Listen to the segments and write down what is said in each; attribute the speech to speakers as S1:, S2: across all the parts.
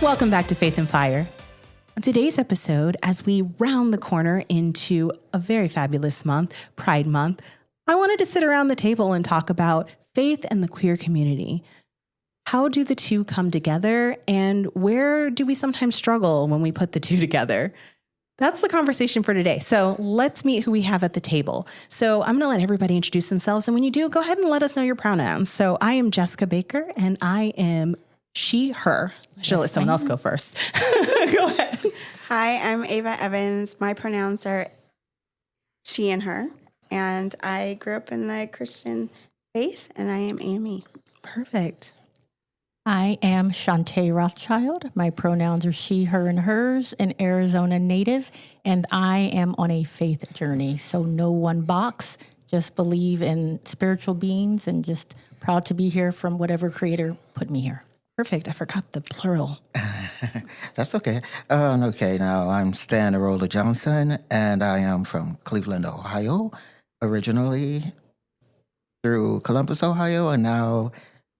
S1: Welcome back to Faith and Fire. On today's episode, as we round the corner into a very fabulous month, Pride Month, I wanted to sit around the table and talk about faith and the queer community. How do the two come together, and where do we sometimes struggle when we put the two together? That's the conversation for today. So let's meet who we have at the table. So I'm going to let everybody introduce themselves. And when you do, go ahead and let us know your pronouns. So I am Jessica Baker, and I am she, her. I should let someone else go first. Go ahead.
S2: Hi, I'm Ava Evans. My pronouns are she and her. And I grew up in the Christian faith, and I am Amy.
S1: Perfect.
S3: I am Shawnte Rothschild. My pronouns are she, her, and hers, an Arizona native, and I am on a faith journey. So no one box, just believe in spiritual beings and just proud to be here from whatever creator put me here.
S1: Perfect. I forgot the plural.
S4: That's okay. Okay, now I'm Stan Arola Johnson, and I am from Cleveland, Ohio, originally through Columbus, Ohio, and now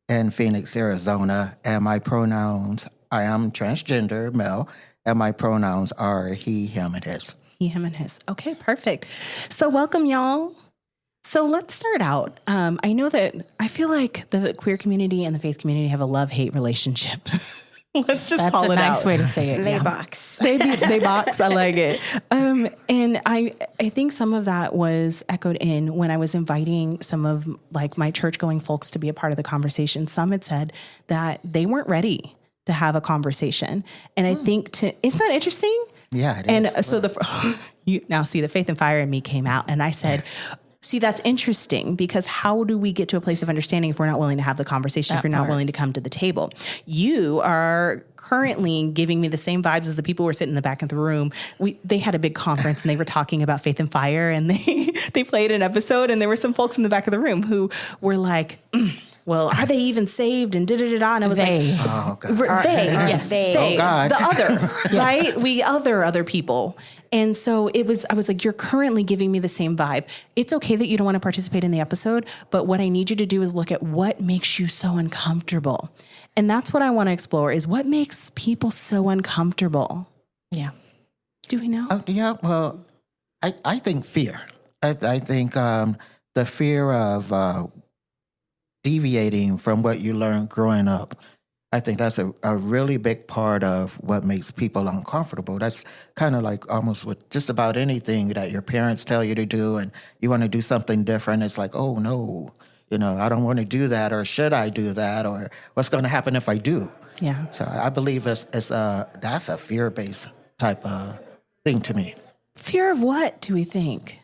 S4: in Phoenix, Arizona. And my pronouns, I am transgender, male, and my pronouns are he, him, and his.
S1: He, him, and his. Okay, perfect. So welcome, y'all. So let's start out. I know that I feel like the queer community and the faith community have a love-hate relationship. Let's just
S3: That's
S1: call it out.
S3: That's a nice way to say it.
S2: They box.
S1: They box. I like it. And I think some of that was echoed in when I was inviting some of like my church-going folks to be a part of the conversation. Some had said that they weren't ready to have a conversation. And I think isn't that interesting?
S4: Yeah, it
S1: and
S4: is.
S1: So the Faith and Fire in me came out, and I said, see, that's interesting, because how do we get to a place of understanding if we're not willing to have the conversation, if you're not willing to come to the table? You are currently giving me the same vibes as the people who are sitting in the back of the room. They had a big conference and they were talking about Faith and Fire, and they played an episode, and there were some folks in the back of the room who were like, well, are they even saved? And da-da-da-da. And I was
S3: They.
S1: like,
S4: Oh, God.
S1: they,
S4: Oh, God.
S1: the other, right? We other people. And so I was like, you're currently giving me the same vibe. It's okay that you don't want to participate in the episode, but what I need you to do is look at what makes you so uncomfortable. And that's what I want to explore, is what makes people so uncomfortable.
S3: Yeah.
S1: Do we know?
S4: Yeah, well, I think fear. I think the fear of deviating from what you learned growing up. I think that's a really big part of what makes people uncomfortable. That's kind of like almost with just about anything that your parents tell you to do, and you want to do something different. It's like, oh, no, I don't want to do that, or should I do that, or what's going to happen if I do?
S1: Yeah.
S4: So I believe that's a fear-based type of thing to me.
S1: Fear of what, do we think?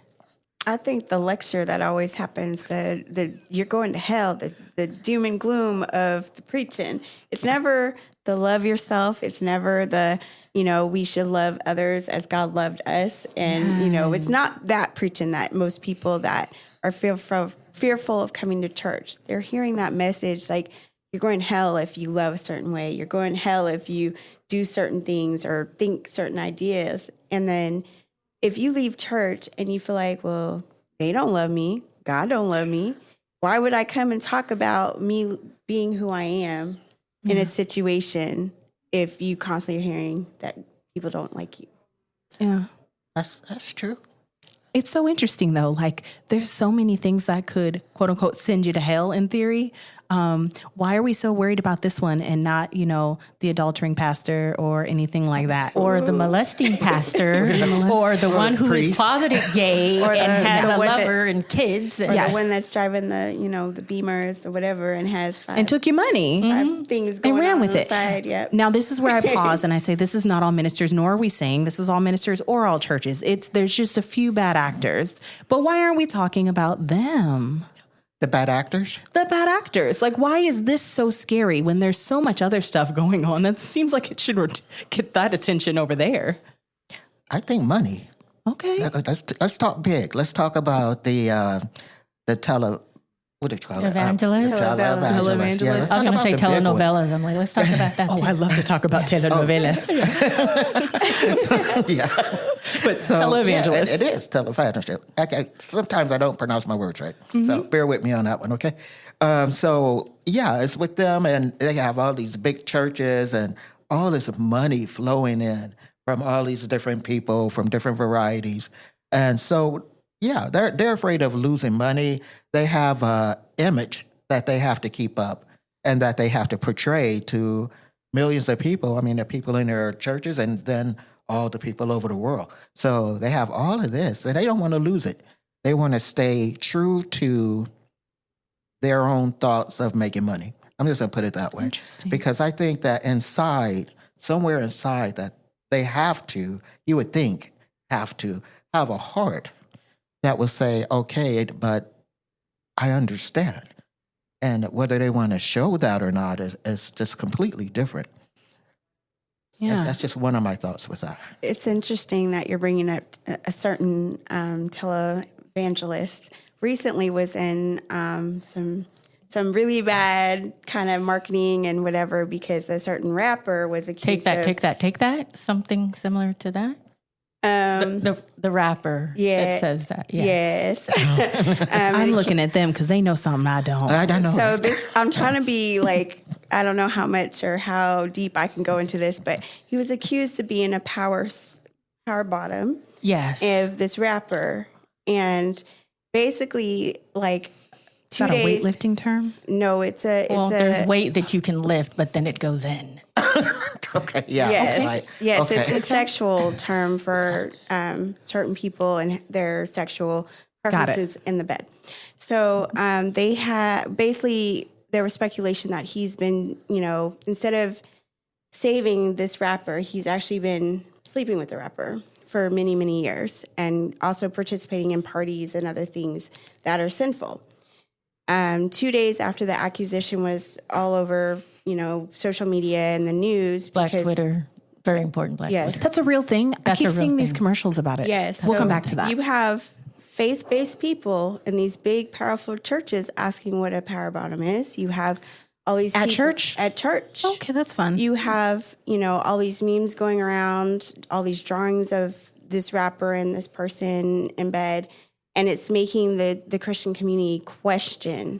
S2: I think the lecture that always happens, the you're going to hell, the doom and gloom of the preaching. It's never the love yourself. It's never the, we should love others as God loved us. And, it's not that preaching that most people that are fearful of coming to church, they're hearing that message like, you're going to hell if you love a certain way. You're going to hell if you do certain things or think certain ideas. And then if you leave church and you feel like, well, they don't love me, God don't love me, why would I come and talk about me being who I am in a situation if you constantly are hearing that people don't like you?
S1: Yeah.
S4: That's true.
S1: It's so interesting, though. Like, there's so many things that could, quote unquote, send you to hell in theory. Why are we so worried about this one and not, the adultering pastor or anything like that?
S3: Or the molesting pastor, or the one who is closeted gay
S2: Or
S3: and
S2: the
S3: has a
S2: one
S3: lover and kids.
S2: Or the one that's driving the Beamers or whatever and has
S1: and took your money.
S2: five things going
S1: And ran
S2: on
S1: with
S2: the
S1: it.
S2: side. Yep.
S1: Now, this is where I pause and I say, this is not all ministers, nor are we saying this is all ministers or all churches. There's just a few bad actors. But why aren't we talking about them?
S4: The bad actors?
S1: The bad actors. Like, why is this so scary when there's so much other stuff going on that seems like it should get that attention over there?
S4: I think money.
S1: Okay.
S4: Let's talk big. Let's talk about the what do you call it?
S3: Evangelists?
S4: Televangelists. Yeah, let's
S3: I was
S4: talk
S3: going to
S4: about
S3: say
S4: the big ones.
S3: telenovelas. I'm like, let's talk about that.
S1: Oh, I love to talk about telenovelas.
S4: Yeah.
S1: But televangelists.
S4: Yeah, it is televangelist. Sometimes I don't pronounce my words right. So bear with me on that one, okay? It's with them, and they have all these big churches and all this money flowing in from all these different people from different varieties. And so, yeah, they're afraid of losing money. They have an image that they have to keep up and that they have to portray to millions of people. I mean, the people in their churches and then all the people over the world. So they have all of this and they don't want to lose it. They want to stay true to their own thoughts of making money. I'm just going to put it that way.
S1: Interesting.
S4: Because I think that inside, somewhere inside that they have to, you would think, have to have a heart that will say, okay, but I understand. And whether they want to show that or not is just completely different.
S1: Yeah.
S4: That's just one of my thoughts with that.
S2: It's interesting that you're bringing up a certain televangelist. Recently was in some really bad kind of marketing and whatever because a certain rapper was accused
S3: Take that. Something similar to that. The rapper that says that.
S2: Yes.
S1: I'm looking at them because they know something I don't.
S4: I don't know.
S2: So I'm trying to be like, I don't know how much or how deep I can go into this, but he was accused of being a power bottom.
S3: Yes.
S2: Of this rapper. And basically, like,
S1: Is that a weightlifting term?
S2: No,
S3: there's weight that you can lift, but then it goes in.
S4: Okay, yeah.
S2: Yes,
S4: Right.
S2: yes,
S4: Okay.
S2: it's a sexual term for certain people and their sexual preferences in the bed. So they had basically there was speculation that he's been, instead of saving this rapper, he's actually been sleeping with the rapper for many, many years and also participating in parties and other things that are sinful. 2 days after the accusation was all over, social media and the news.
S3: Black Twitter, very important. Black Twitter.
S1: That's a real thing. I
S3: That's
S1: keep
S3: a real
S1: seeing these
S3: thing.
S1: commercials about it.
S2: Yes.
S1: We'll
S2: so
S1: come back to that.
S2: You have faith-based people in these big, powerful churches asking what a power bottom is. You have all these
S1: At
S2: people
S1: church?
S2: At church.
S1: Okay, that's fun.
S2: You have, all these memes going around, all these drawings of this rapper and this person in bed, and it's making the Christian community question.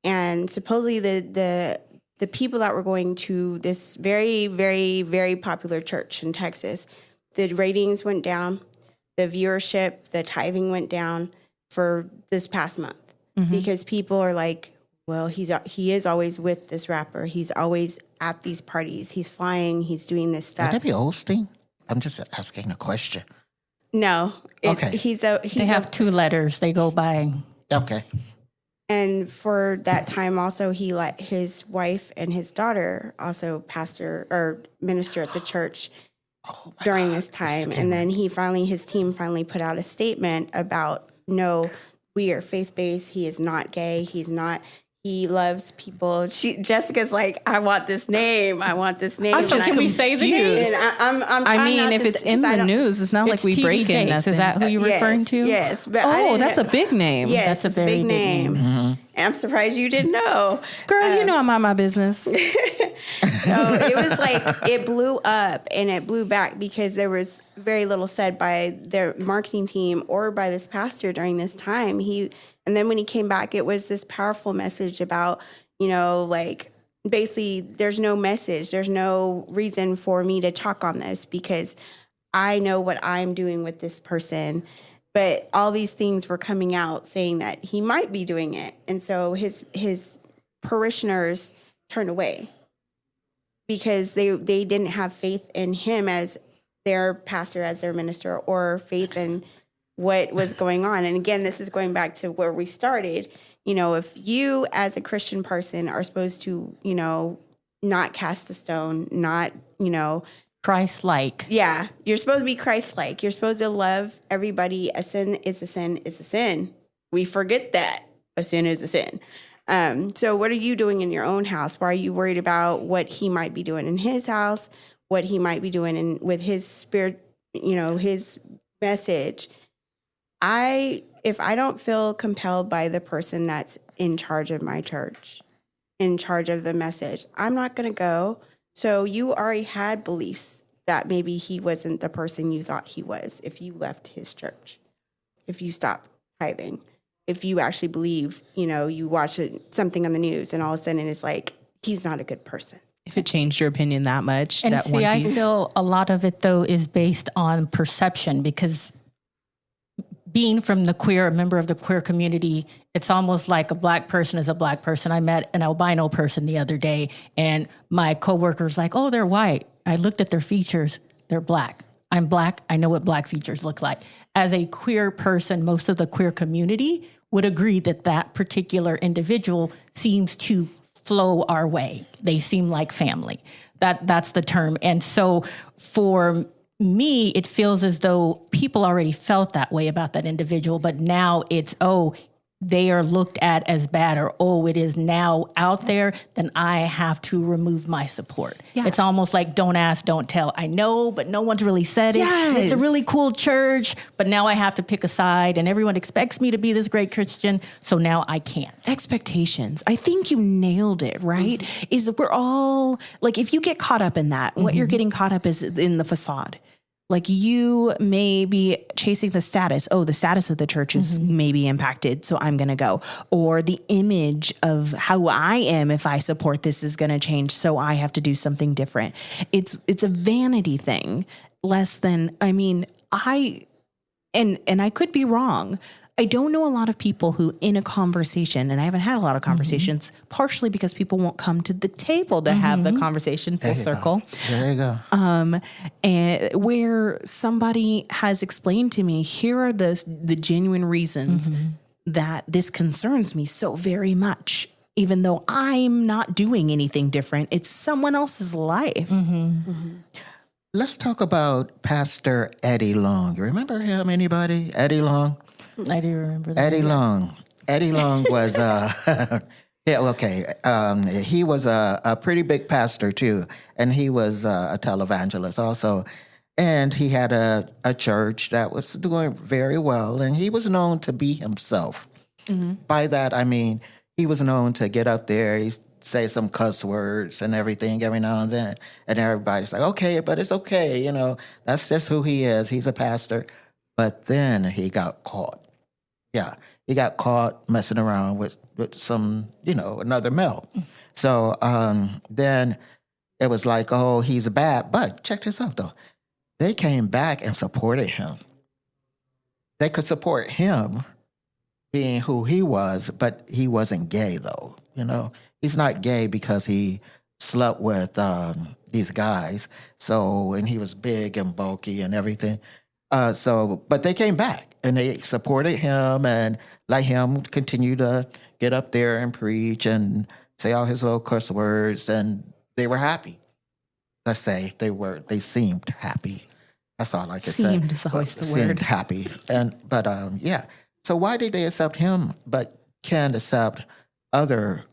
S2: And supposedly the people that were going to this very, very, very popular church in Texas, the ratings went down, the viewership, the tithing went down for this past month because people are like, well, he is always with this rapper. He's always at these parties. He's flying. He's doing this stuff.
S4: Would that be Osteen? I'm just asking a question.
S2: No.
S4: Okay.
S3: They have two letters they go by.
S4: Okay.
S2: And for that time also, he let his wife and his daughter also pastor or minister at the church during this time. And then his team finally put out a statement about, no, we are faith-based. He is not gay. He loves people. Jessica's like, I want this name.
S3: Can we say the name?
S2: And I'm
S1: if it's in the news, it's not like we break in nothing.
S3: Is that who you're referring to?
S2: Yes. But
S1: That's a big name.
S2: Yes,
S3: That's a very
S2: big name.
S3: name.
S2: And I'm surprised you didn't know.
S1: Girl, you know I'm on my business.
S2: So it was like it blew up and it blew back because there was very little said by their marketing team or by this pastor during this time. And then when he came back, it was this powerful message about, basically there's no message. There's no reason for me to talk on this because I know what I'm doing with this person. But all these things were coming out saying that he might be doing it. And so his parishioners turned away because they didn't have faith in him as their pastor, as their minister, or faith in what was going on. And again, this is going back to where we started. If you as a Christian person are supposed to, not cast the stone, not,
S3: Christ-like.
S2: Yeah, you're supposed to be Christ-like. You're supposed to love everybody. A sin is a sin is a sin. We forget that a sin is a sin. So what are you doing in your own house? Why are you worried about what he might be doing in his house, what he might be doing with his spirit, his message? If I don't feel compelled by the person that's in charge of my church, in charge of the message, I'm not going to go. So you already had beliefs that maybe he wasn't the person you thought he was if you left his church, if you stopped tithing, if you actually believe, you watch something on the news and all of a sudden it's like, he's not a good person.
S1: If it changed your opinion that much,
S3: And
S1: that
S3: see,
S1: one
S3: I
S1: piece.
S3: feel a lot of it, though, is based on perception, because being from a member of the queer community, it's almost like a black person is a black person. I met an albino person the other day, and my coworker's like, oh, they're white. I looked at their features. They're black. I'm black. I know what black features look like. As a queer person, most of the queer community would agree that that particular individual seems to flow our way. They seem like family. That's the term. And so for me, it feels as though people already felt that way about that individual, but now it's, oh, they are looked at as bad, or, oh, it is now out there, then I have to remove my support.
S1: Yeah.
S3: It's almost like don't ask, don't tell. I know, but no one's really said it.
S1: Yes.
S3: It's a really cool church, but now I have to pick a side, and everyone expects me to be this great Christian, so now I can't.
S1: Expectations. I think you nailed it, right? Is we're all like, if you get caught up in that, what you're getting caught up is in the facade. Like, you may be chasing the status. Oh, the status of the church is maybe impacted, so I'm going to go. Or the image of how I am if I support this is going to change, so I have to do something different. It's a vanity thing, less than, I mean, I could be wrong. I don't know a lot of people who, in a conversation, and I haven't had a lot of conversations, partially because people won't come to the table to have the conversation full circle.
S4: There you go.
S1: And where somebody has explained to me, here are the genuine reasons that this concerns me so very much, even though I'm not doing anything different. It's someone else's life.
S4: Let's talk about Pastor Eddie Long. You remember him, anybody? Eddie Long?
S3: I do remember that.
S4: Eddie Long. Eddie Long was, he was a pretty big pastor too, and he was a televangelist also. And he had a church that was doing very well, and he was known to be himself. By that, I mean, he was known to get up there, he'd say some cuss words and everything every now and then, and everybody's like, okay, but it's okay, you know, that's just who he is. He's a pastor. But then he got caught. Yeah, he got caught messing around with some, another male. So then it was like, oh, he's bad. But check this out, though. They came back and supported him. They could support him being who he was, but he wasn't gay, though. He's not gay because he slept with these guys. So, and he was big and bulky and everything. But they came back and they supported him and let him continue to get up there and preach and say all his little curse words, and they were happy. Let's say they seemed happy. That's all I can say.
S1: Seemed is always the
S4: seemed
S1: word.
S4: happy. But yeah. So why did they accept him but can't accept other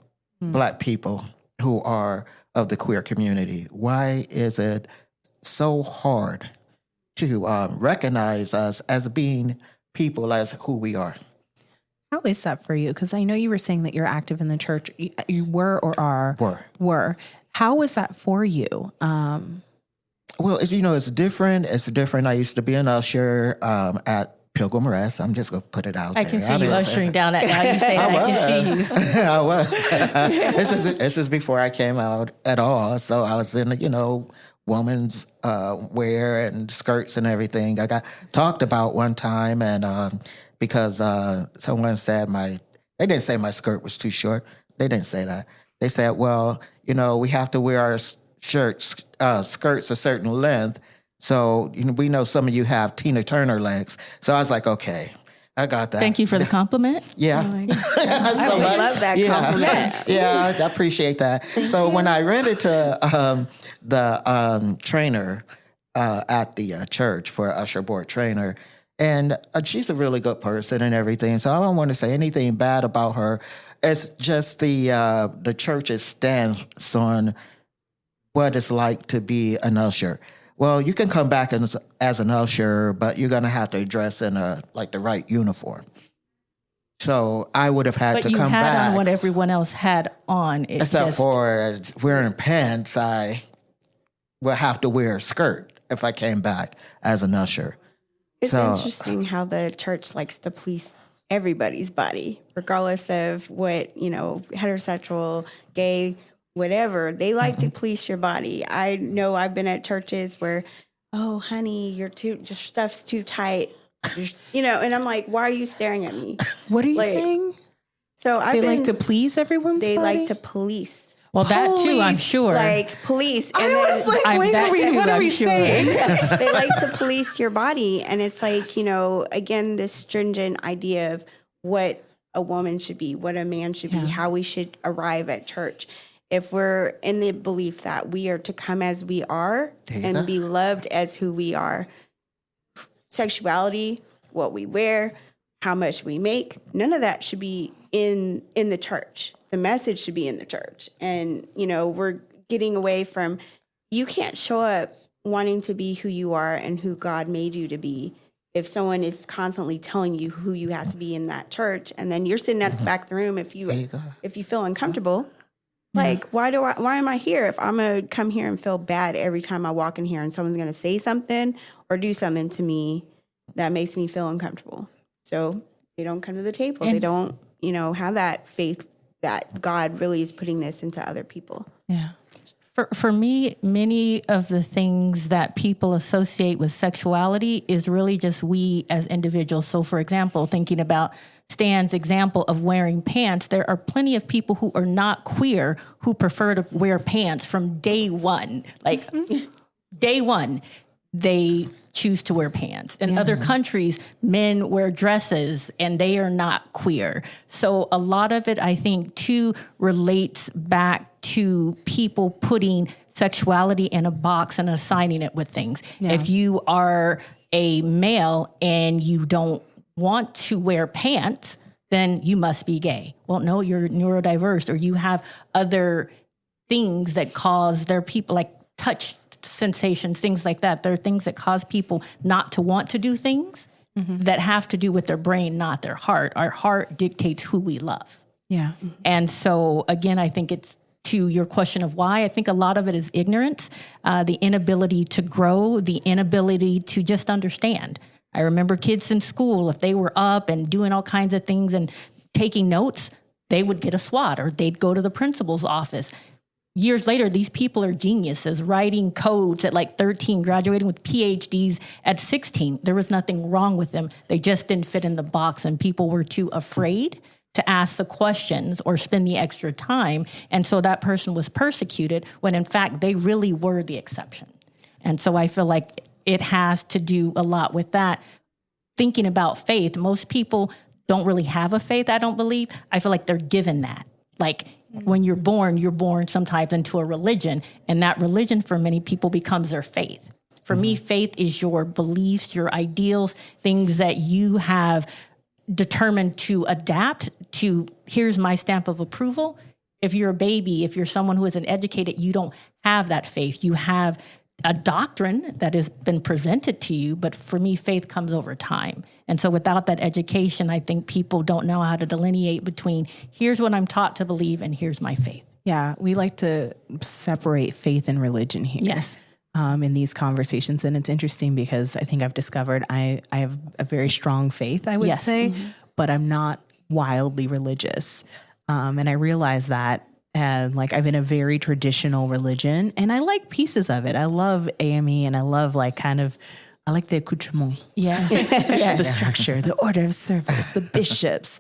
S4: Black people who are of the queer community? Why is it so hard to recognize us as being people as who we are?
S1: How is that for you? Because I know you were saying that you're active in the church. You were or are? Were. How was that for you?
S4: Well, it's different. It's different. I used to be an usher at Pilgrim Rest. I'm just going to put it out there.
S3: I can see you ushering down that. Now you say that, I can see you.
S4: I was. This is before I came out at all. So I was in, woman's wear and skirts and everything. I got talked about one time, and because someone said they didn't say my skirt was too short. They didn't say that. They said, well, we have to wear our skirts a certain length. So we know some of you have Tina Turner legs. So I was like, okay, I got that.
S3: Thank you for the compliment.
S4: Yeah.
S2: I would love that compliment.
S4: Yeah, I appreciate that. So when I ran into the trainer at the church for usher board trainer, and she's a really good person and everything, so I don't want to say anything bad about her. It's just the church's stance on what it's like to be an usher. Well, you can come back as an usher, but you're going to have to dress in the right uniform. So I would have had to come back. But you
S3: had on what everyone else had on.
S4: Except for wearing pants, I would have to wear a skirt if I came back as an usher.
S2: It's interesting how the church likes to police everybody's body, regardless of what, heterosexual, gay, whatever. They like to police your body. I know I've been at churches where, oh, honey, your stuff's too tight. And I'm like, why are you staring at me?
S1: What are you
S2: Like,
S1: saying?
S2: So
S1: They like to please everyone's
S2: They
S1: body?
S2: like to police.
S3: Well, that too, I'm
S1: Police,
S3: sure.
S2: Like police. And
S1: I was like, wait,
S3: that too,
S1: what are
S3: I'm
S1: we
S3: sure.
S1: saying?
S2: they like to police your body. And it's like, again, this stringent idea of what a woman should be, what a man should be, how we should arrive at church. If we're in the belief that we are to come as we are and be loved as who we are, sexuality, what we wear, how much we make, none of that should be in the church. The message should be in the church. And, we're getting away from, you can't show up wanting to be who you are and who God made you to be if someone is constantly telling you who you have to be in that church. And then you're sitting at the back of the room if you feel uncomfortable. Like, why am I here if I'm going to come here and feel bad every time I walk in here and someone's going to say something or do something to me that makes me feel uncomfortable? So they don't come to the table. They don't, have that faith that God really is putting this into other people.
S1: Yeah.
S3: For me, many of the things that people associate with sexuality is really just we as individuals. So, for example, thinking about Stan's example of wearing pants, there are plenty of people who are not queer who prefer to wear pants from day one. Like, day one, they choose to wear pants. In other countries, men wear dresses and they are not queer. So a lot of it, I think, too, relates back to people putting sexuality in a box and assigning it with things. Yeah. If you are a male and you don't want to wear pants, then you must be gay. Well, no, you're neurodiverse, or you have other things that cause their people, like touch sensations, things like that. There are things that cause people not to want to do things that have to do with their brain, not their heart. Our heart dictates who we love.
S1: Yeah.
S3: And so, again, I think it's to your question of why. I think a lot of it is ignorance, the inability to grow, the inability to just understand. I remember kids in school, if they were up and doing all kinds of things and taking notes, they would get a SWAT or they'd go to the principal's office. Years later, these people are geniuses, writing codes at like 13, graduating with PhDs at 16. There was nothing wrong with them. They just didn't fit in the box, and people were too afraid to ask the questions or spend the extra time. And so that person was persecuted when, in fact, they really were the exception. And so I feel like it has to do a lot with that. Thinking about faith, most people don't really have a faith, I don't believe. I feel like they're given that. Like, when you're born sometimes into a religion, and that religion for many people becomes their faith. For me, faith is your beliefs, your ideals, things that you have determined to adapt to. Here's my stamp of approval. If you're a baby, if you're someone who isn't educated, you don't have that faith. You have a doctrine that has been presented to you, but for me, faith comes over time. And so without that education, I think people don't know how to delineate between here's what I'm taught to believe and here's my faith.
S1: Yeah, we like to separate faith and religion here.
S3: Yes.
S1: In these conversations. And it's interesting because I think I've discovered I have a very strong faith, I would say, but I'm not wildly religious. And I realize that. And like, I've been a very traditional religion and I like pieces of it. I love AME and I love I like the accoutrement.
S3: Yes.
S1: The structure, the order of service, the bishops,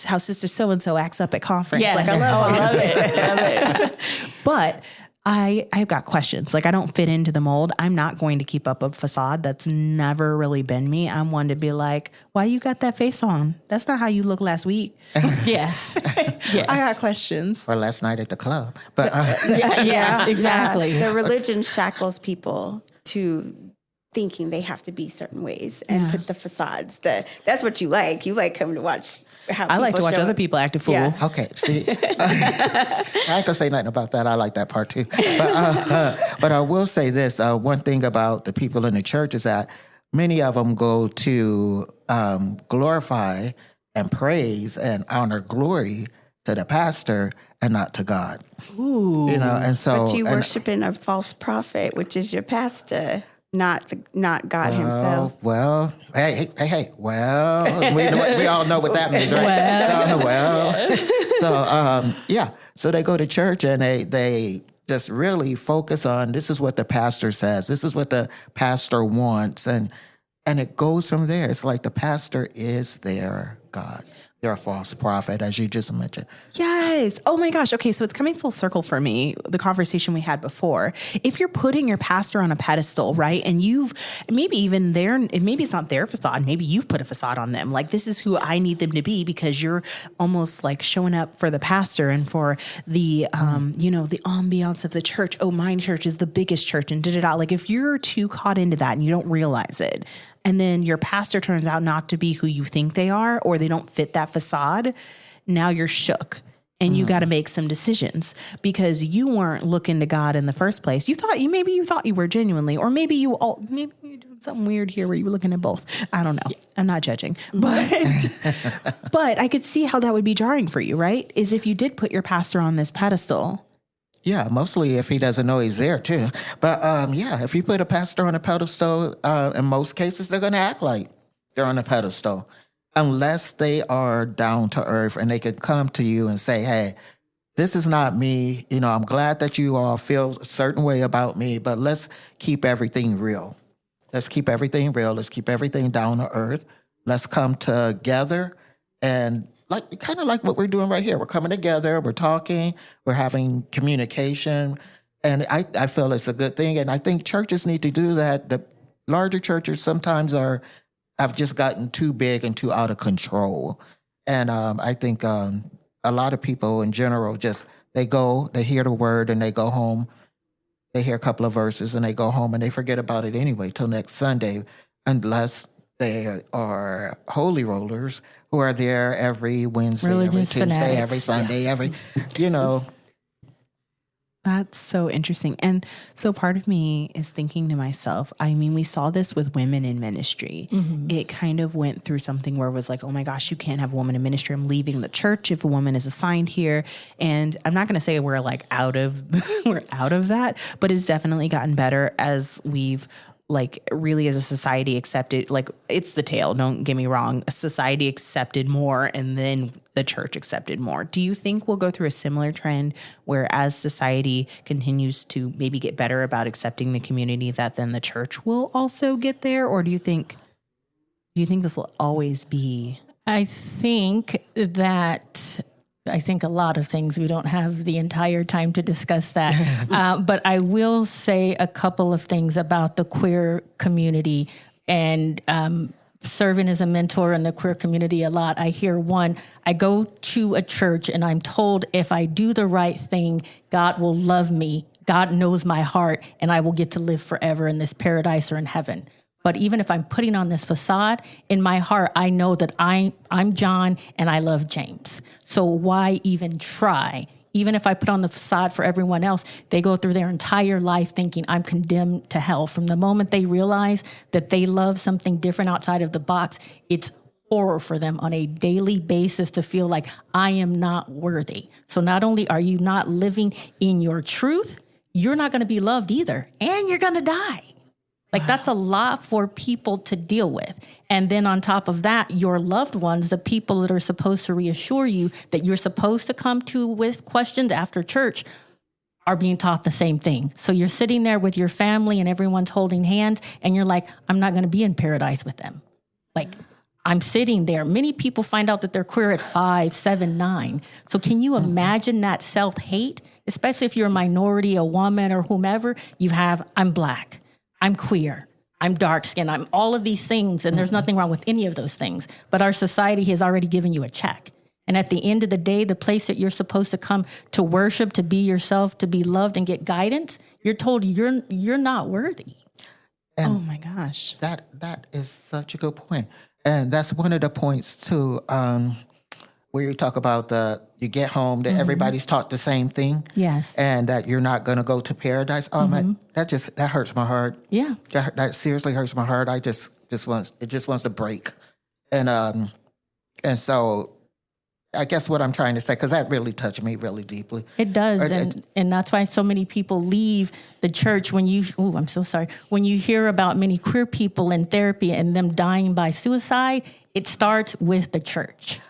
S1: how Sister So-and-so acts up at conference.
S3: Yes.
S1: Like, I love
S3: it. Love it.
S1: But I've got questions. Like, I don't fit into the mold. I'm not going to keep up a facade. That's never really been me. I'm one to be like, why you got that face on? That's not how you looked last week.
S3: Yes.
S1: I got questions.
S4: Or last night at the club. But
S3: Yes, exactly.
S2: The religion shackles people to thinking they have to be certain ways and put the facades. That's what you like. You like coming to watch how
S1: I like to watch
S2: show
S1: other
S2: up.
S1: people act a fool.
S2: Yeah.
S4: okay, see, I ain't gonna say nothing about that. I like that part too. But I will say this: one thing about the people in the church is that many of them go to glorify and praise and honor glory to the pastor and not to God.
S1: Ooh.
S4: And so
S2: But you worshiping a false prophet, which is your pastor. not God Himself.
S4: Well, hey. Well, we all know what that means, right? So they go to church and they just really focus on, this is what the pastor says, this is what the pastor wants, and it goes from there. It's like the pastor is their God. They're a false prophet, as you just mentioned.
S1: Yes. Oh my gosh. Okay. So it's coming full circle for me, the conversation we had before. If you're putting your pastor on a pedestal, right? And you've maybe even maybe it's not their facade. Maybe you've put a facade on them. Like, this is who I need them to be, because you're almost like showing up for the pastor and for the, the ambiance of the church. Oh, my church is the biggest church and da-da-da. Like, if you're too caught into that and you don't realize it, and then your pastor turns out not to be who you think they are, or they don't fit that facade, now you're shook and you got to make some decisions, because you weren't looking to God in the first place. You thought you were genuinely, or maybe you're doing something weird here where you were looking at both. I don't know. I'm not judging, but I could see how that would be jarring for you, right? Is if you did put your pastor on this pedestal.
S4: Yeah, mostly if he doesn't know he's there too. But if you put a pastor on a pedestal, in most cases they're going to act like they're on a pedestal, unless they are down to earth and they could come to you and say, "Hey, this is not me. I'm glad that you all feel a certain way about me, but let's keep everything real. Let's keep everything real. Let's keep everything down to earth. Let's come together and." Kind of like what we're doing right here. We're coming together, we're talking, we're having communication, and I feel it's a good thing. And I think churches need to do that. The larger churches sometimes have just gotten too big and too out of control. And I think a lot of people in general they hear the word and they go home, they hear a couple of verses and they go home and they forget about it anyway till next Sunday, unless they are holy rollers who are there every Wednesday,
S3: Religious
S4: every Tuesday,
S3: fanatics.
S4: every Sunday, every.
S1: That's so interesting. And so part of me is thinking to myself, I mean, we saw this with women in ministry. Mm-hmm. It kind of went through something where it was like, oh my gosh, you can't have a woman in ministry. I'm leaving the church if a woman is assigned here. And I'm not going to say we're like out of that, but it's definitely gotten better as we've really as a society accepted, it's the tail, don't get me wrong. Society accepted more and then the church accepted more. Do you think we'll go through a similar trend where as society continues to maybe get better about accepting the community, that then the church will also get there? Or do you think this will always be?
S3: I think a lot of things. We don't have the entire time to discuss that. But I will say a couple of things about the queer community and serving as a mentor in the queer community a lot. I go to a church and I'm told if I do the right thing, God will love me. God knows my heart and I will get to live forever in this paradise or in heaven. But even if I'm putting on this facade, in my heart, I know that I'm John and I love James. So why even try? Even if I put on the facade for everyone else, they go through their entire life thinking I'm condemned to hell. From the moment they realize that they love something different outside of the box, it's horror for them on a daily basis to feel like I am not worthy. So not only are you not living in your truth, you're not going to be loved either, and you're going to die. That's a lot for people to deal with. And then on top of that, your loved ones, the people that are supposed to reassure you that you're supposed to come to with questions after church, are being taught the same thing. So you're sitting there with your family and everyone's holding hands and you're like, I'm not going to be in paradise with them. I'm sitting there. Many people find out that they're queer at 5, 7, 9. So can you imagine that self-hate, especially if you're a minority, a woman or whomever? I'm Black. I'm queer, I'm dark skinned, I'm all of these things, and there's nothing wrong with any of those things. But our society has already given you a check. And at the end of the day, the place that you're supposed to come to worship, to be yourself, to be loved and get guidance, you're told you're not worthy.
S4: And
S1: oh my gosh.
S4: That is such a good point. And that's one of the points too, where you talk about you get home, that everybody's taught the same thing.
S3: Yes.
S4: And that you're not going to go to paradise. Oh man, that hurts my heart.
S3: Yeah.
S4: That seriously hurts my heart. It just wants to break. And so I guess what I'm trying to say, because that really touched me really deeply.
S3: It does, and that's why so many people leave the church when I'm so sorry. When you hear about many queer people in therapy and them dying by suicide, it starts with the church.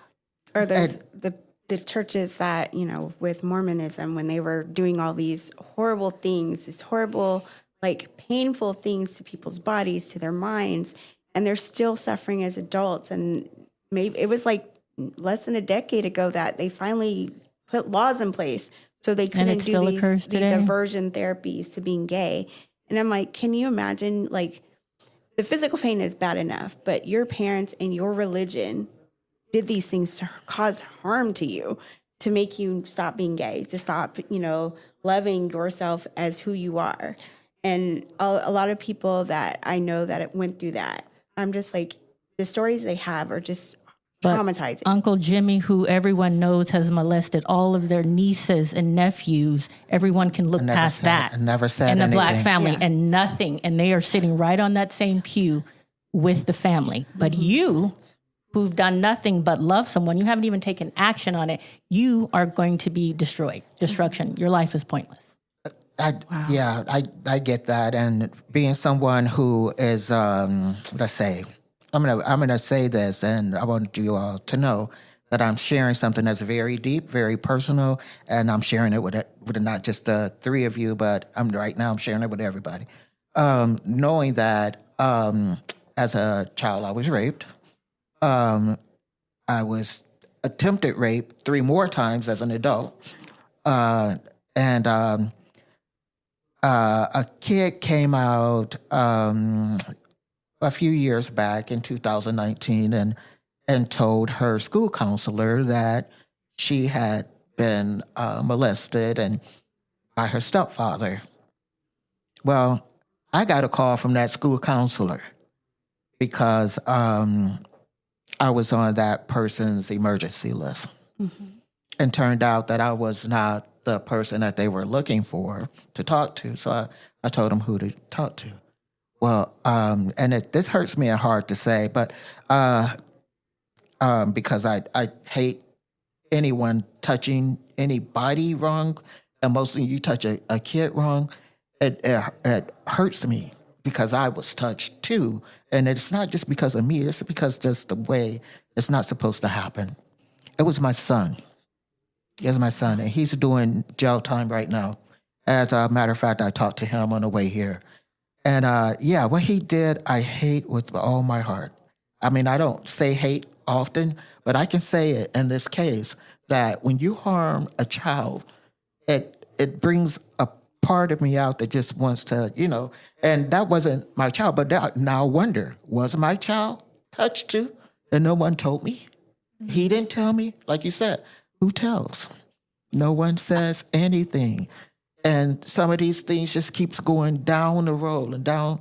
S2: Or there's the churches that, with Mormonism, when they were doing all these horrible things, these horrible, like painful things to people's bodies, to their minds, and they're still suffering as adults. And maybe it was like less than a decade ago that they finally put laws in place so they couldn't do these aversion therapies to being gay. And I'm like, can you imagine, like, the physical pain is bad enough, but your parents and your religion did these things to cause harm to you, to make you stop being gay, to stop, loving yourself as who you are. And a lot of people that I know that went through that, I'm just like, the stories they have are just traumatizing.
S3: Uncle Jimmy, who everyone knows has molested all of their nieces and nephews, everyone can look past that.
S4: Never said
S3: anything. And the
S4: anything.
S3: Black family, and nothing. And they are sitting right on that same pew with the family. But you, who've done nothing but love someone, you haven't even taken action on it, you are going to be destroyed. Destruction. Your life is pointless.
S4: Yeah, I get that. And being someone who is, let's say, I'm gonna say this, and I want you all to know that I'm sharing something that's very deep, very personal, and I'm sharing it with not just the three of you, but I'm sharing it with everybody. Knowing that as a child I was raped, I was attempted rape 3 more times as an adult, and a kid came out a few years back in 2019 and told her school counselor that she had been molested and by her stepfather. Well, I got a call from that school counselor because I was on that person's emergency list. Mm-hmm. And turned out that I was not the person that they were looking for to talk to. So I told them who to talk to. Well, and this hurts me hard to say, but because I hate anyone touching anybody wrong, and mostly you touch a kid wrong, it hurts me because I was touched too. And it's not just because of me, it's because just the way it's not supposed to happen. It was my son. It's my son, and he's doing jail time right now. As a matter of fact, I talked to him on the way here. And what he did, I hate with all my heart. I mean, I don't say hate often, but I can say it in this case that when you harm a child, it brings a part of me out that just wants to, and that wasn't my child. But now I wonder, was my child touched too? And no one told me? Mm-hmm. He didn't tell me? Like you said, who tells? No one says anything. And some of these things just keeps going down the road and down,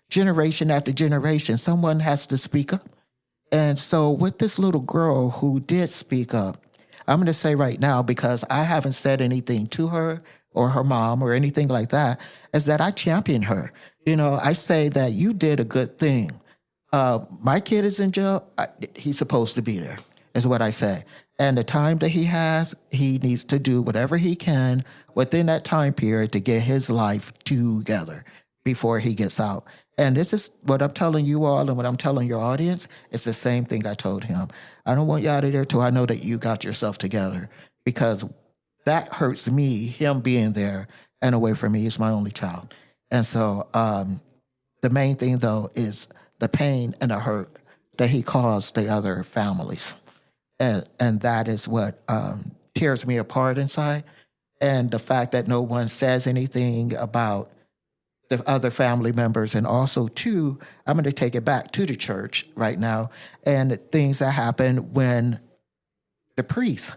S4: generation after generation. Someone has to speak up. And so with this little girl who did speak up, I'm going to say right now, because I haven't said anything to her or her mom or anything like that, is that I champion her. I say that you did a good thing. My kid is in jail. He's supposed to be there, is what I say. And the time that he has, he needs to do whatever he can within that time period to get his life together before he gets out. And this is what I'm telling you all and what I'm telling your audience. It's the same thing I told him. I don't want you out of there till I know that you got yourself together, because that hurts me, him being there and away from me. He's my only child. And so the main thing, though, is the pain and the hurt that he caused the other families. And that is what tears me apart inside. And the fact that no one says anything about the other family members. And also, too, I'm going to take it back to the church right now, and things that happen when the priests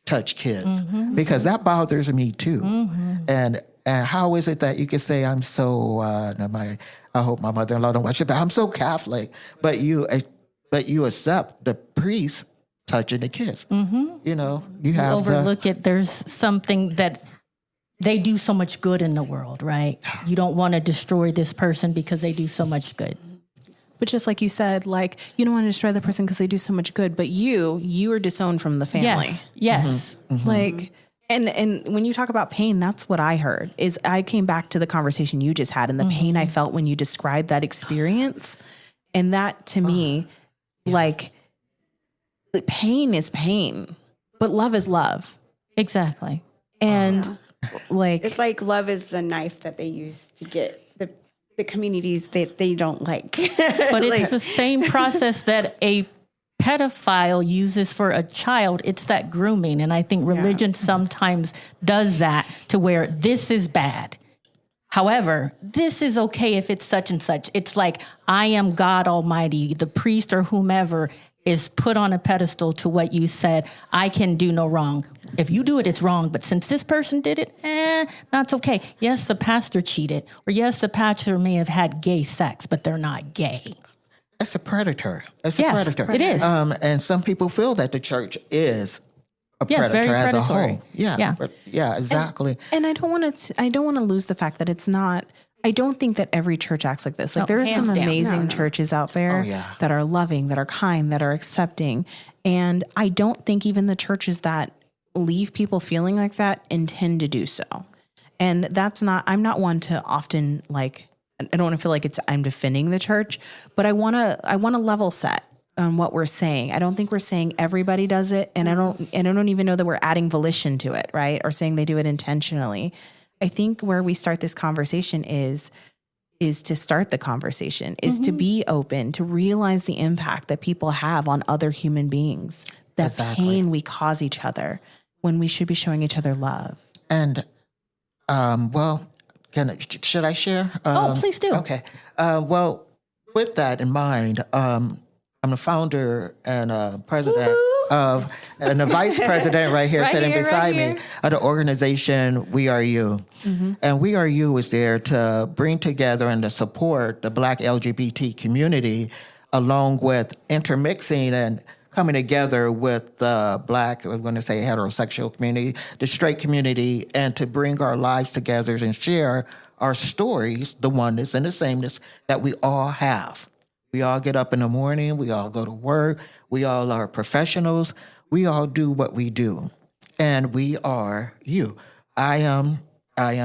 S4: touch kids, because that bothers me, too. Mm-hmm. And how is it that you can say, I'm so, I hope my mother-in-law don't watch it, but I'm so Catholic, but you accept the priest touching the kids. Mm-hmm. You have
S3: overlook it. There's something that they do so much good in the world, right? You don't want to destroy this person because they do so much good.
S1: But just like you said, like, you don't want to destroy the person because they do so much good, but you are disowned from the family.
S3: Yes.
S1: Like, and when you talk about pain, that's what I heard is I came back to the conversation you just had and the pain I felt when you described that experience. And that to me, like, pain is pain, but love is love.
S3: Exactly.
S1: And like,
S2: It's like love is the knife that they use to get the communities that they don't like.
S3: But it's the same process that a pedophile uses for a child. It's that grooming. And I think religion sometimes does that to where this is bad. However, this is okay if it's such and such. It's like, I am God Almighty, the priest or whomever is put on a pedestal to what you said. I can do no wrong. If you do it, it's wrong. But since this person did it, that's okay. Yes, the pastor cheated. Or yes, the pastor may have had gay sex, but they're not gay.
S4: It's a predator. It's
S3: Yes,
S4: a predator.
S3: it is.
S4: And some people feel that the church is a
S3: Yes,
S4: predator
S3: very
S4: as a
S3: predatory.
S4: whole. Yeah.
S3: Yeah.
S4: Exactly.
S1: and I don't want to lose the fact that it's not, I don't think that every church acts like this. Like
S3: No,
S1: there are some
S3: hands down.
S1: amazing churches out there that are loving, that are kind, that are accepting. And I don't think even the churches that leave people feeling like that intend to do so. And I'm not one to often like, I don't want to feel like I'm defending the church, but I want to level set on what we're saying. I don't think we're saying everybody does it. And I don't even know that we're adding volition to it, right? Or saying they do it intentionally. I think where we start this conversation is to start the conversation, is to be open, to realize the impact that people have on other human beings, the pain we cause each other when we should be showing each other love.
S4: And, should I share?
S3: Please do.
S4: Okay. Well, with that in mind, I'm the founder and president and the vice president right here sitting beside me of the organization We Are You. And We Are You is there to bring together and to support the Black LGBT community along with intermixing and coming together with the Black, I'm going to say heterosexual community, the straight community, and to bring our lives together and share our stories, the oneness and the sameness that we all have. We all get up in the morning. We all go to work. We all are professionals. We all do what we do. And we are you. I am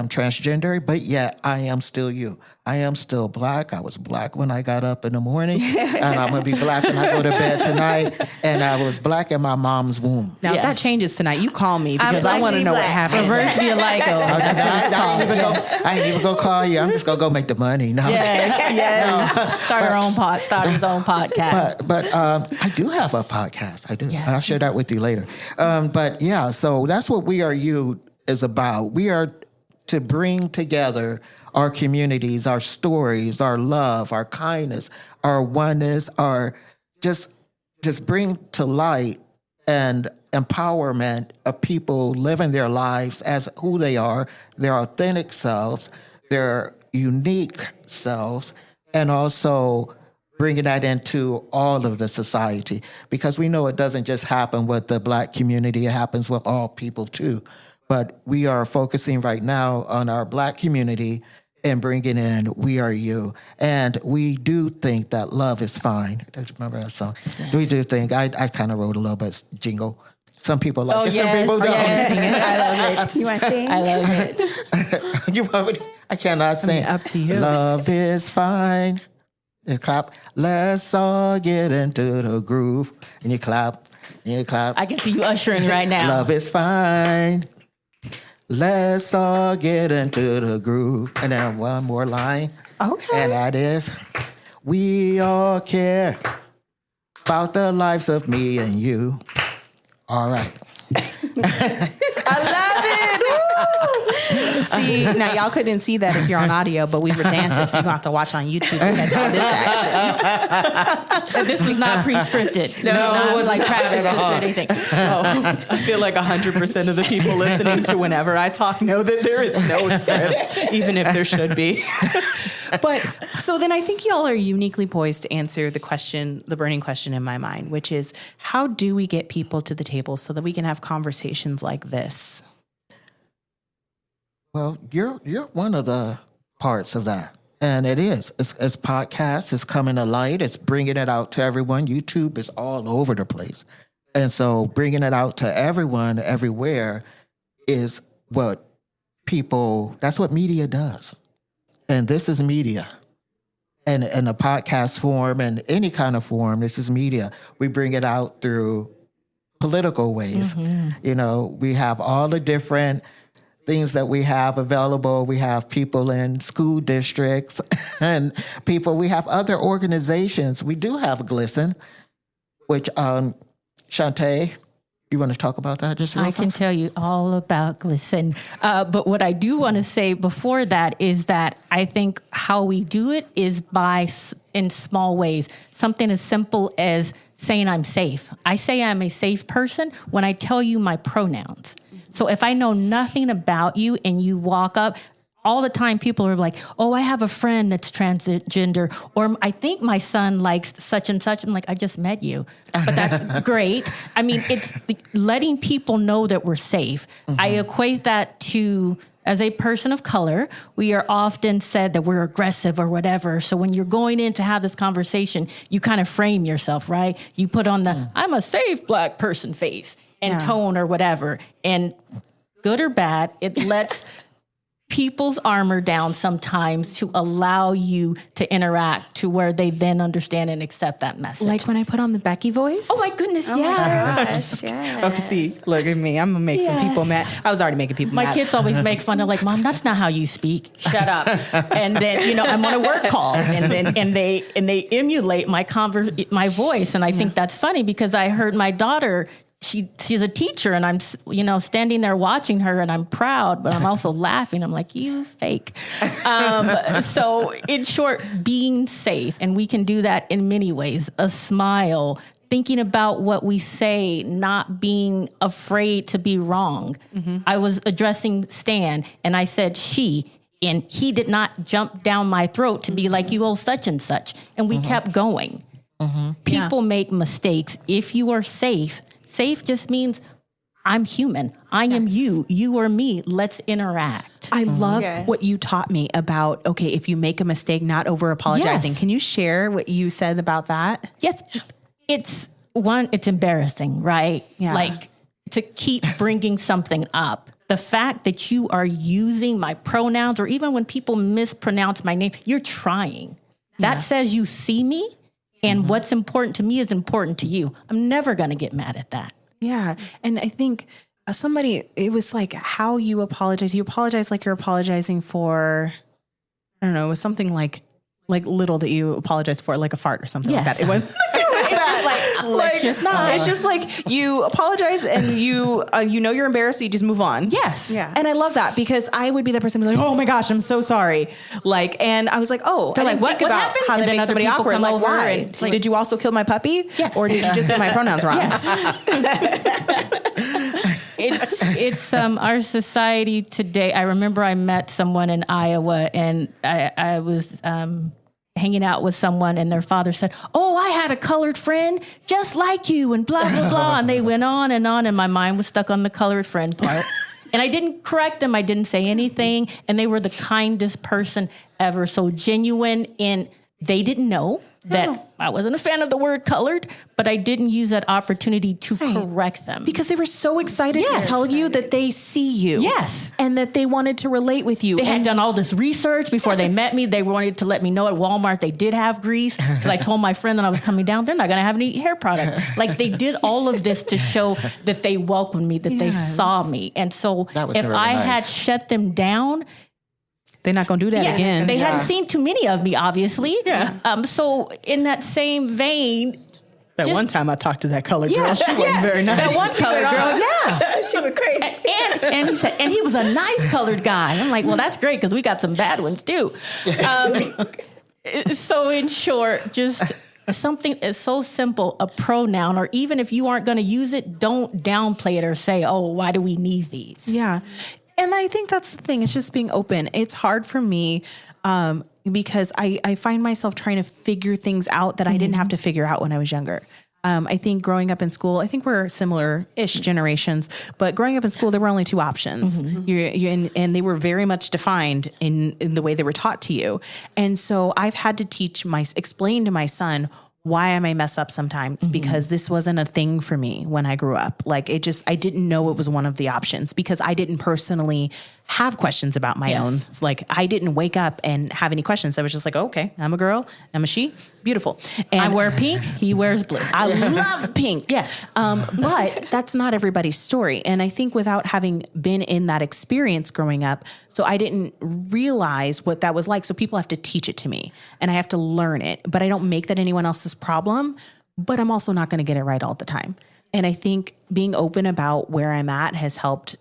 S4: transgender, but yet I am still you. I am still Black. I was Black when I got up in the morning, and I'm going to be Black when I go to bed tonight. And I was Black in my mom's womb.
S1: Now, if that changes tonight, you call me because I want to know what happened.
S3: Reverse via LIGO.
S4: I ain't even going to call you. I'm just going to go make the money. No,
S3: Start his own podcast.
S4: But I do have a podcast. I do.
S3: Yes.
S4: I'll share that with you later. But yeah, so that's what We Are You is about. We are to bring together our communities, our stories, our love, our kindness, our oneness, our just bring to light and empowerment of people living their lives as who they are, their authentic selves, their unique selves, and also bringing that into all of the society. Because we know it doesn't just happen with the Black community, it happens with all people too. But we are focusing right now on our Black community and bringing in We Are You. And we do think that love is fine. Don't you remember that song? Yes. We do think, I kind of wrote a little bit jingle. Some people like it, some people don't.
S3: I love it.
S2: You want to sing?
S3: I love it.
S4: You want me to? I cannot sing.
S1: Up to you.
S4: Love is fine. You clap. Let's all get into the groove. And you clap. And you clap.
S3: I can see you ushering right now.
S4: Love is fine. Let's all get into the groove. And then one more line.
S1: Okay.
S4: And that is, we all care about the lives of me and you. All right.
S1: I love it. See, now y'all couldn't see that if you're on audio, but we were dancing, so you're going to have to watch on YouTube to catch all this action.
S3: This was not pre-scripted.
S4: No, it wasn't
S3: like
S4: at
S3: practice
S4: all.
S3: or anything.
S1: Oh, I feel like 100% of the people listening to whenever I talk know that there is no script, even if there should be. But so then I think y'all are uniquely poised to answer the question, the burning question in my mind, which is, how do we get people to the table so that we can have conversations like this?
S4: Well, you're one of the parts of that. And it is. It's podcasts. It's coming to light. It's bringing it out to everyone. YouTube is all over the place. And so bringing it out to everyone, everywhere, is what that's what media does. And this is media. And in a podcast form and any kind of form, this is media. We bring it out through political ways. We have all the different things that we have available. We have people in school districts and we have other organizations. We do have GLSEN, which, Shawnte, you want to talk about that just real
S3: I
S4: fast?
S3: can tell you all about GLSEN. But what I do want to say before that is that I think how we do it is in small ways. Something as simple as saying I'm safe. I say I'm a safe person when I tell you my pronouns. So if I know nothing about you and you walk up, all the time people are like, oh, I have a friend that's transgender, or I think my son likes such and such. I'm like, I just met you, but that's great. I mean, it's letting people know that we're safe. I equate that to, as a person of color, we are often said that we're aggressive or whatever. So when you're going in to have this conversation, you kind of frame yourself, right? You put on the, I'm a safe Black person face and tone or whatever. And good or bad, it lets people's armor down sometimes to allow you to interact to where they then understand and accept that message.
S1: Like when I put on the Becky voice.
S3: Oh my goodness,
S2: Oh
S3: yes.
S2: my gosh, yes.
S1: Okay, see, look at me. I'm going to make some people mad. I was already making people
S3: My
S1: mad.
S3: kids always make fun of like, Mom, that's not how you speak. Shut up. And then, I'm on a work call and they emulate my voice. And I think that's funny because I heard my daughter, she's a teacher and I'm, standing there watching her and I'm proud, but I'm also laughing. I'm like, you fake. So in short, being safe. And we can do that in many ways. A smile, thinking about what we say, not being afraid to be wrong. I was addressing Stan and I said, she, and he did not jump down my throat to be like, you owe such and such. And we kept going. People make mistakes. If you are safe just means I'm human. I am you. You are me. Let's interact.
S1: I love
S2: Yes.
S1: what you taught me about, okay, if you make a mistake, not over apologizing.
S3: Yes.
S1: Can you share what you said about that?
S3: Yes. It's embarrassing, right?
S1: Yeah.
S3: Like to keep bringing something up. The fact that you are using my pronouns or even when people mispronounce my name, you're trying. That says you see me. And what's important to me is important to you. I'm never going to get mad at that.
S1: Yeah. And I think it was like how you apologize. You apologize like you're apologizing for, I don't know, it was something like little that you apologize for, like a fart or something like
S3: Yes.
S1: that. It was it's just like you apologize and you you're embarrassed, so you just move on.
S3: Yes.
S2: Yeah.
S1: And I love that because I would be the person who's like, oh my gosh, I'm so sorry. And I was like, oh,
S3: They're
S1: I
S3: like,
S1: didn't think
S3: what
S1: about
S3: happened?
S1: how
S3: And
S1: that
S3: then
S1: makes
S3: other
S1: somebody
S3: people
S1: awkward.
S3: come
S1: Like,
S3: over
S1: why?
S3: and like-
S1: Did you also kill my puppy?
S3: Yes.
S1: Or did you just get my pronouns wrong?
S3: It's our society today. I remember I met someone in Iowa and I was hanging out with someone and their father said, oh, I had a colored friend just like you and blah, blah, blah. And they went on and my mind was stuck on the colored friend part. And I didn't correct them. I didn't say anything. And they were the kindest person ever. So genuine. And they didn't know that I wasn't a fan of the word colored, but I didn't use that opportunity to correct them.
S1: Because they were so excited
S3: Yes.
S1: to tell you that they see you.
S3: Yes.
S1: And that they wanted to relate with you.
S3: They had
S1: And
S3: done all this research before they met me. They wanted to let me know at Walmart they did have grease. Because I told my friend that I was coming down, they're not going to have any hair products. Like they did all of this to show that they welcomed me, that they saw me. And so
S4: That was
S3: if
S4: really
S3: I
S4: nice.
S3: had shut them down,
S1: they're not going to do that again.
S3: they hadn't seen too many of me, obviously.
S1: Yeah.
S3: So in that same vein,
S1: That
S3: just-
S1: one time I talked to that colored girl,
S3: yeah,
S1: she wasn't very nice.
S3: That one colored girl, yeah.
S2: She went crazy.
S3: And he said, and he was a nice colored guy. I'm like, well, that's great because we got some bad ones too. So in short, just something is so simple, a pronoun, or even if you aren't going to use it, don't downplay it or say, oh, why do we need these?
S1: Yeah. And I think that's the thing. It's just being open. It's hard for me because I find myself trying to figure things out that I didn't have to figure out when I was younger. I think growing up in school, I think we're similar-ish generations, but growing up in school, there were only two options. And they were very much defined in the way they were taught to you. And so I've had to explain to my son, why I may mess up sometimes, because this wasn't a thing for me when I grew up. Like I didn't know it was one of the options because I didn't personally have questions about my own. Like I didn't wake up and have any questions. I was just like, okay, I'm a girl, I'm a she, beautiful. And
S3: I wear pink, he wears blue.
S1: I love pink.
S3: Yes.
S1: But that's not everybody's story. And I think without having been in that experience growing up, so I didn't realize what that was like. So people have to teach it to me and I have to learn it, but I don't make that anyone else's problem, but I'm also not going to get it right all the time. And I think being open about where I'm at has helped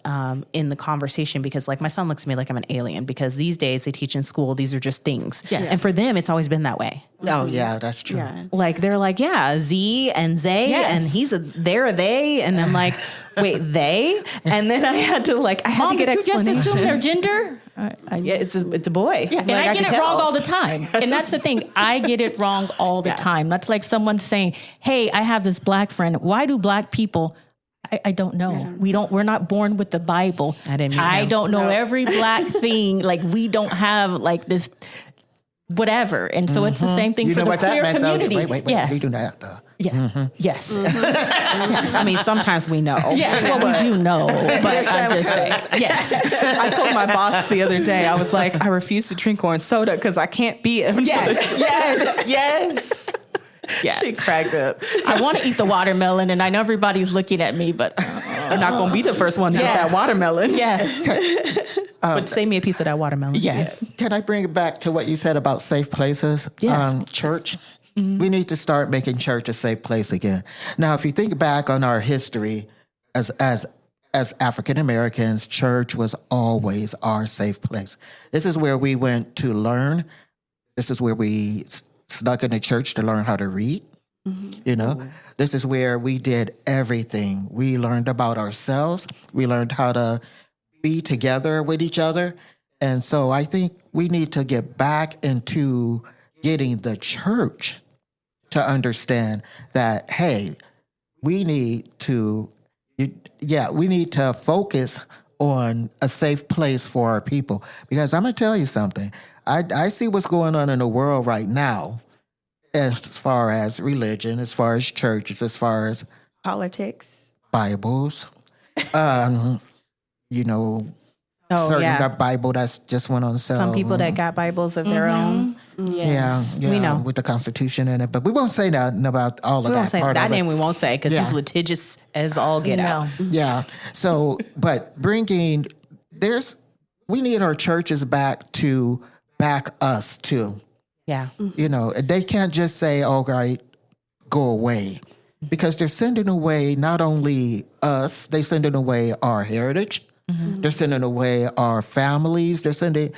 S1: in the conversation because like my son looks at me like I'm an alien because these days they teach in school, these are just things.
S3: Yes.
S1: And for them, it's always been that way.
S4: Oh, yeah, that's true.
S2: Yeah.
S1: Like they're like, yeah, Z and Zay and they're a they. And I'm like, wait, they? And then I had to
S3: Mom,
S1: get
S3: did you just
S1: explanation.
S3: assume their gender?
S1: Yeah, it's a boy.
S3: Yeah, and I get it wrong all the time. And that's the thing. I get it wrong all the time. That's like someone saying, hey, I have this black friend. Why do black people... I don't know. We're not born with the Bible. I don't know every black thing. Like we don't have like this whatever. And so it's the same thing for the queer community.
S4: Wait.
S3: Yes.
S4: We do that though.
S3: Yeah. Yes.
S1: I mean, sometimes we know.
S3: Yeah. Well, we do know, but I'm just saying. Yes.
S1: I told my boss the other day, I was like, I refuse to drink orange soda because I can't be another
S3: Yes. Yeah.
S1: She cracked up.
S3: I want to eat the watermelon, and I know everybody's looking at me, but
S1: I'm not going to be the first one to eat that watermelon.
S3: yes.
S1: But save me a piece of that watermelon.
S3: Yes.
S4: Can I bring it back to what you said about safe places?
S1: Yes.
S4: Church. We need to start making church a safe place again. Now, if you think back on our history as African Americans, church was always our safe place. This is where we went to learn. This is where we snuck into church to learn how to read. You know, this is where we did everything. We learned about ourselves. We learned how to be together with each other. And so I think we need to get back into getting the church to understand that, hey, we need to focus on a safe place for our people. Because I'm going to tell you something. I see what's going on in the world right now as far as religion, as far as churches, as far as
S2: Politics.
S4: Bibles,
S1: certain
S4: Bible that's just went on sale.
S1: Some people that got Bibles of their own.
S2: Yes.
S4: Yeah,
S1: We know.
S4: with the Constitution in it, but we won't say nothing about all of
S1: We
S4: that
S1: won't say
S4: part
S1: that
S4: of it.
S1: name. We won't say because he's litigious as all get out.
S4: Yeah. So, but we need our churches back to back us too.
S1: Yeah.
S4: You know, they can't just say, "Oh, right, go away," because they're sending away not only us, they're sending away our heritage. They're sending away our families. They're sending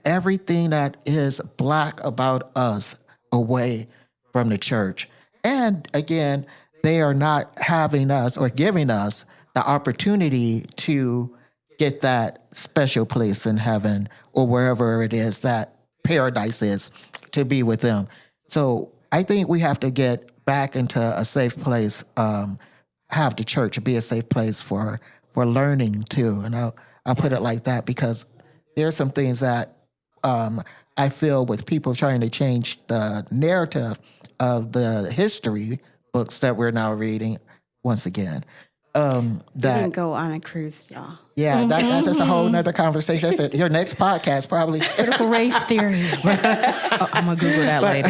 S4: everything that is black about us away from the church. And again, they are not having us or giving us the opportunity to get that special place in heaven or wherever it is that paradise is to be with them. So I think we have to get back into a safe place, have the church be a safe place for learning too. And I'll put it like that because there are some things that I feel with people trying to change the narrative of the history books that we're now reading once again.
S2: You can go on a cruise, y'all.
S4: Yeah, that's just a whole nother conversation. That's your next podcast, probably.
S3: Critical race theory.
S1: I'm going to Google that later.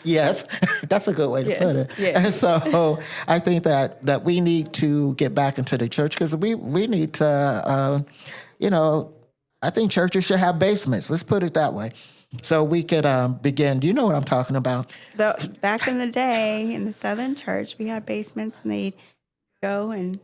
S4: Yes, that's a good way to put it.
S2: Yes.
S4: And so I think that we need to get back into the church because we need to, I think churches should have basements. Let's put it that way. So we could begin. Do you know what I'm talking about?
S2: Back in the day in the Southern Church, we had basements and they'd go and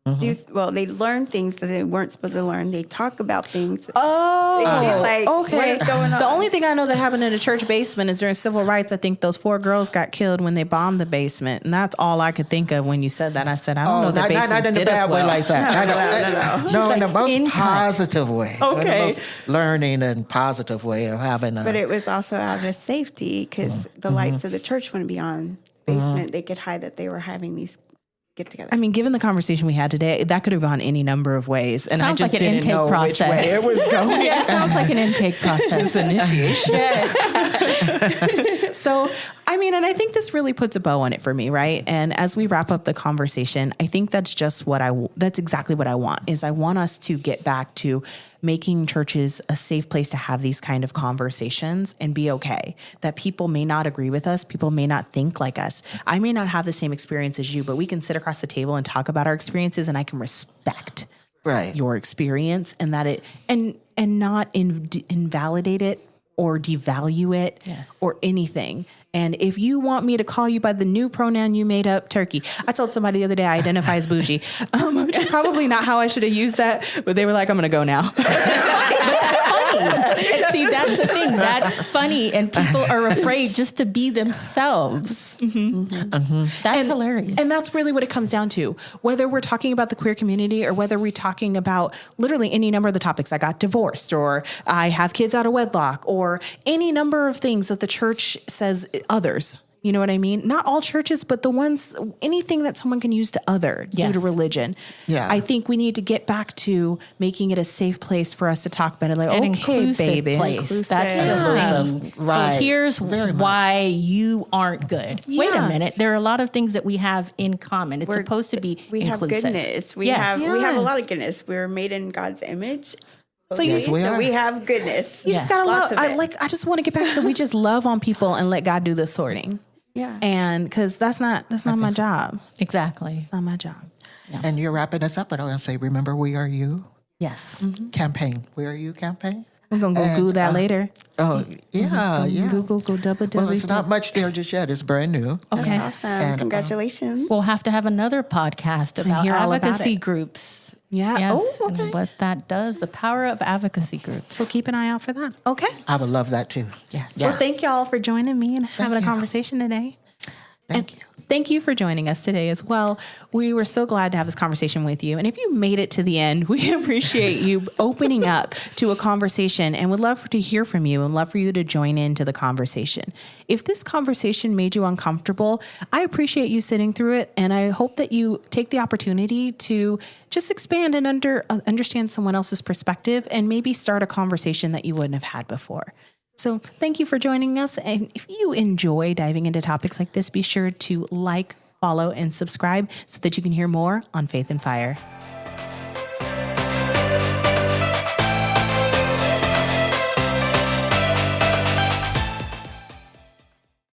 S2: they learn things that they weren't supposed to learn. They talk about things.
S1: Oh,
S2: She's like,
S1: okay.
S2: what is going on?
S1: The only thing I know that happened in a church basement is during civil rights. I think those 4 girls got killed when they bombed the basement, and that's all I could think of when you said that. I said, I don't know that basements
S4: not in a
S1: did us
S4: bad way
S1: well.
S4: like that. No, in the most positive way.
S1: Okay.
S4: In the most learning and positive way of having a...
S2: But it was also out of safety because the lights of the church wouldn't be on. Basement, they could hide that they were having these get-togethers.
S1: I mean, given the conversation we had today, that could have gone any number of ways, and
S3: Sounds
S1: I just
S3: like an
S1: didn't
S3: intake
S1: know
S3: process.
S1: which way it was going.
S3: Yeah, it sounds like an intake process.
S1: Initiation.
S3: Yes.
S1: So, I mean, and I think this really puts a bow on it for me, right? And as we wrap up the conversation, I think that's just that's exactly what I want, is I want us to get back to making churches a safe place to have these kind of conversations and be okay. That people may not agree with us. People may not think like us. I may not have the same experience as you, but we can sit across the table and talk about our experiences, and I can respect your experience, and that and not invalidate it or devalue it or anything. And if you want me to call you by the new pronoun you made up, turkey. I told somebody the other day I identify as bougie, which is probably not how I should have used that, but they were like, I'm going to go now.
S3: And see, that's the thing. That's funny. And people are afraid just to be themselves. That's hilarious.
S1: And that's really what it comes down to. Whether we're talking about the queer community or whether we're talking about literally any number of the topics. I got divorced, or I have kids out of wedlock, or any number of things that the church says others. You know what I mean? Not all churches, but the ones, anything that someone can use to other due to religion.
S4: Yeah.
S1: I think we need to get back to making it a safe place for us to talk about it. Like,
S3: An
S1: okay,
S3: inclusive
S1: baby.
S3: place. That's the
S4: Inclusive.
S3: thing.
S4: Right.
S3: So here's
S4: Very much.
S3: why you aren't good. Wait a
S1: Yeah.
S3: minute. There are a lot of things that we have in common. It's supposed to be
S2: we have
S3: inclusive.
S2: goodness. We
S3: Yes.
S2: have a lot of goodness. We're made in God's image.
S1: So you,
S4: Yes, we are.
S2: we have goodness.
S1: you just gotta
S2: Lots
S1: love.
S2: of it.
S1: I just want to get back to we just love on people and let God do the sorting.
S2: Yeah.
S1: And because that's not my job.
S3: Exactly.
S1: It's not my job.
S4: And you're wrapping us up, but I want to say, remember, We Are You
S3: Yes.
S4: campaign. We Are You campaign.
S1: We're gonna go Google that later.
S4: Oh, yeah, yeah.
S1: Google, go double.
S4: Well, it's not much there just yet. It's brand new.
S1: Okay.
S2: Awesome.
S4: And,
S2: Congratulations.
S3: We'll have to have another podcast about
S1: hear all about
S3: advocacy
S1: it.
S3: groups.
S1: Yeah.
S3: Yes,
S1: Oh, okay.
S3: and what that does, the power of advocacy groups.
S1: So keep an eye out for that. Okay.
S4: I would love that too.
S3: Yes.
S4: Yeah.
S1: Well, thank y'all for joining me and having a conversation today.
S4: Thank you.
S1: Thank you for joining us today as well. We were so glad to have this conversation with you. And if you made it to the end, we appreciate you opening up to a conversation and would love to hear from you and love for you to join into the conversation. If this conversation made you uncomfortable, I appreciate you sitting through it. And I hope that you take the opportunity to just expand and understand someone else's perspective and maybe start a conversation that you wouldn't have had before. So thank you for joining us. And if you enjoy diving into topics like this, be sure to like, follow, and subscribe so that you can hear more on Faith and Fire.